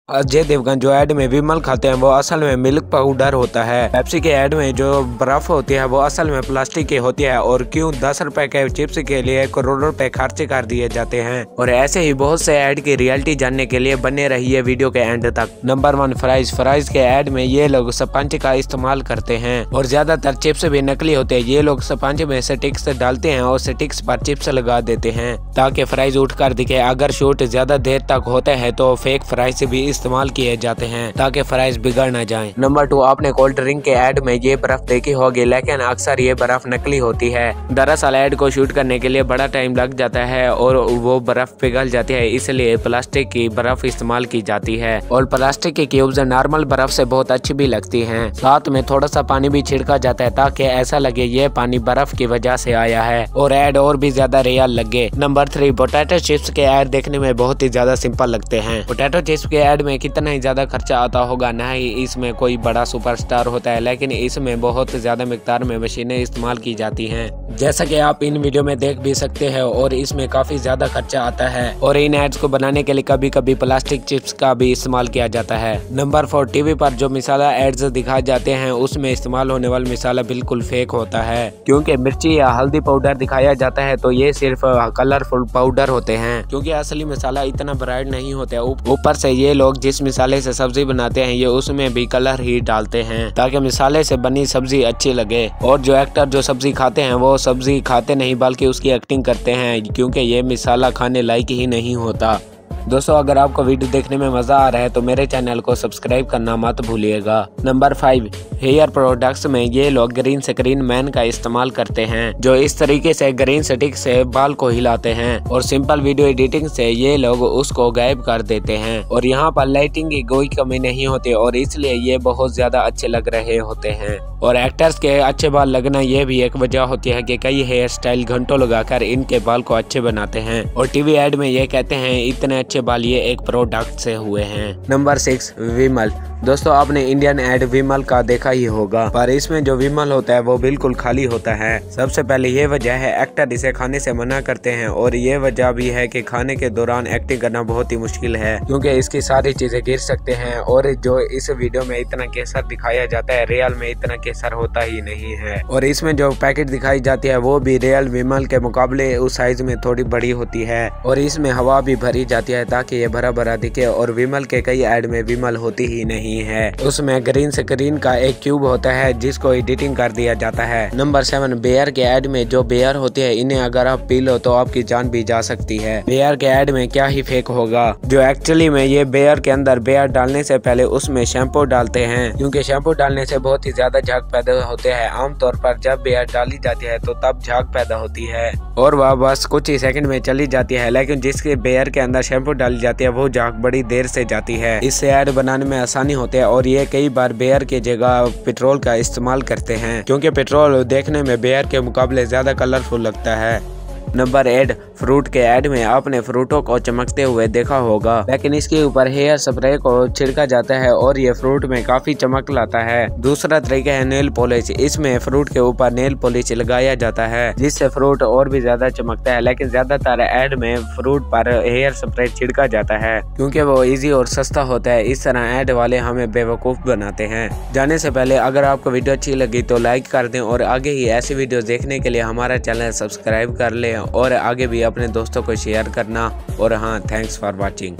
अजय देवगन जो ऐड में विमल खाते हैं वो असल में मिल्क पाउडर होता है। पेप्सी के ऐड में जो बर्फ होती है वो असल में प्लास्टिक की होती है। और क्यों 10 रुपए के चिप्स के लिए करोड़ों रुपए खर्च कर दिए जाते हैं। और ऐसे ही बहुत से ऐड की रियलिटी जानने के लिए बने रहिए वीडियो के एंड तक। नंबर 1 फ्राइज के ऐड में ये लोग स्पंज का इस्तेमाल करते हैं और ज्यादातर चिप्स भी नकली होते हैं। ये लोग स्पंज में स्टिक्स डालते हैं और स्टिक्स पर चिप्स लगा देते हैं ताकि फ्राइज उठकर दिखे। अगर शूट ज्यादा देर तक होता है तो फेक फ्राइज भी इस्तेमाल किए जाते हैं ताकि फ्राइज बिगड़ न जाएं। नंबर 2 आपने कोल्ड ड्रिंक के ऐड में ये बर्फ देखी होगी, लेकिन अक्सर ये बर्फ नकली होती है। दरअसल ऐड को शूट करने के लिए बड़ा टाइम लग जाता है और वो बर्फ पिघल जाती है, इसलिए प्लास्टिक की बर्फ इस्तेमाल की जाती है। और प्लास्टिक की क्यूब्स नॉर्मल बर्फ से बहुत अच्छी भी लगती हैं। साथ में थोड़ा सा पानी भी छिड़का जाता है ताकि ऐसा लगे ये पानी बर्फ की वजह से आया है और ऐड और भी ज्यादा रियल लगे। नंबर 3 पोटैटो चिप्स के ऐड देखने में बहुत ही ज्यादा सिंपल लगते हैं। पोटैटो चिप्स के ऐड में कितना ही ज्यादा खर्चा आता होगा, ना ही इसमें कोई बड़ा सुपरस्टार होता है, लेकिन इसमें बहुत ज्यादा मिकदार में मशीनें इस्तेमाल की जाती हैं, जैसा कि आप इन वीडियो में देख भी सकते हैं। और इसमें काफी ज्यादा खर्चा आता है और इन एड्स को बनाने के लिए कभी कभी प्लास्टिक चिप्स का भी इस्तेमाल किया जाता है। नंबर 4 टीवी पर जो मिसाला एड्स दिखाए जाते हैं उसमें इस्तेमाल होने वाला मिसाला बिल्कुल फेक होता है, क्योंकि मिर्ची या हल्दी पाउडर दिखाया जाता है तो ये सिर्फ कलरफुल पाउडर होते हैं, क्योंकि असली मसाला इतना ब्राइट नहीं होता। ऊपर से ये लोग जिस मिसाले से सब्जी बनाते हैं ये उसमें भी कलर ही डालते हैं ताकि मिसाले से बनी सब्जी अच्छी लगे। और जो एक्टर जो सब्जी खाते हैं वो सब्जी खाते नहीं बल्कि उसकी एक्टिंग करते हैं, क्योंकि ये मिसाला खाने लायक ही नहीं होता। दोस्तों अगर आपको वीडियो देखने में मजा आ रहा है तो मेरे चैनल को सब्सक्राइब करना मत भूलिएगा। नंबर 5 हेयर प्रोडक्ट्स में ये लोग ग्रीन स्क्रीन मैन का इस्तेमाल करते हैं, जो इस तरीके से ग्रीन स्टिक से बाल को हिलाते हैं और सिंपल वीडियो एडिटिंग से ये लोग उसको गायब कर देते हैं। और यहाँ पर लाइटिंग की कोई कमी नहीं होती और इसलिए ये बहुत ज्यादा अच्छे लग रहे होते हैं। और एक्टर्स के अच्छे बाल लगना ये भी एक वजह होती है कि कई हेयर स्टाइल घंटों लगाकर इनके बाल को अच्छे बनाते हैं और टीवी एड में ये कहते हैं इतने अच्छे बाल ये एक प्रोडक्ट से हुए हैं। नंबर 6 विमल। दोस्तों आपने इंडियन एड विमल का देखा ही होगा, पर इसमें जो विमल होता है वो बिल्कुल खाली होता है। सबसे पहले ये वजह है एक्टर इसे खाने से मना करते हैं और ये वजह भी है कि खाने के दौरान एक्टिंग करना बहुत ही मुश्किल है, क्योंकि इसकी सारी चीजें गिर सकते हैं। और जो इस वीडियो में इतना केसर दिखाया जाता है रियल में इतना केसर होता ही नहीं है। और इसमें जो पैकेट दिखाई जाती है वो भी रियल विमल के मुकाबले उस साइज में थोड़ी बड़ी होती है और इसमें हवा भी भरी जाती है ताकि ये भरा भरा दिखे। और विमल के कई ऐड में विमल होती ही नहीं है, उसमें ग्रीन स्क्रीन का एक क्यूब होता है जिसको एडिटिंग कर दिया जाता है। नंबर 7 बेयर के ऐड में जो बेयर होती है इन्हें अगर आप पी लो तो आपकी जान भी जा सकती है। बेयर के ऐड में क्या ही फेक होगा, जो एक्चुअली में ये बेयर के अंदर बेयर डालने से पहले उसमें शैम्पू डालते हैं, क्योंकि शैम्पू डालने से बहुत ही ज्यादा झाग पैदा होते हैं। आमतौर पर जब बेयर डाली जाती है तो तब झाग पैदा होती है और वह बस कुछ ही सेकंड में चली जाती है, लेकिन जिसके बेयर के अंदर शैम्पू डाली जाती है वो झाग बड़ी देर से जाती है। इससे ऐड बनाने में आसानी होती है और ये कई बार बेयर की जगह पेट्रोल का इस्तेमाल करते हैं, क्योंकि पेट्रोल देखने में बेयर के मुकाबले ज्यादा कलरफुल लगता है। नंबर 8 फ्रूट के ऐड में आपने फ्रूटों को चमकते हुए देखा होगा, लेकिन इसके ऊपर हेयर स्प्रे को छिड़का जाता है और ये फ्रूट में काफी चमक लाता है। दूसरा तरीका है नेल पॉलिश। इसमें फ्रूट के ऊपर नेल पॉलिश लगाया जाता है जिससे फ्रूट और भी ज्यादा चमकता है, लेकिन ज्यादातर ऐड में फ्रूट पर हेयर स्प्रे छिड़का जाता है क्योंकि वो इजी और सस्ता होता है। इस तरह ऐड वाले हमें बेवकूफ बनाते हैं। जाने से पहले अगर आपको वीडियो अच्छी लगी तो लाइक कर दें और आगे ही ऐसी वीडियो देखने के लिए हमारा चैनल सब्सक्राइब कर लें और आगे भी अपने दोस्तों को शेयर करना। और हाँ, थैंक्स फॉर वॉचिंग।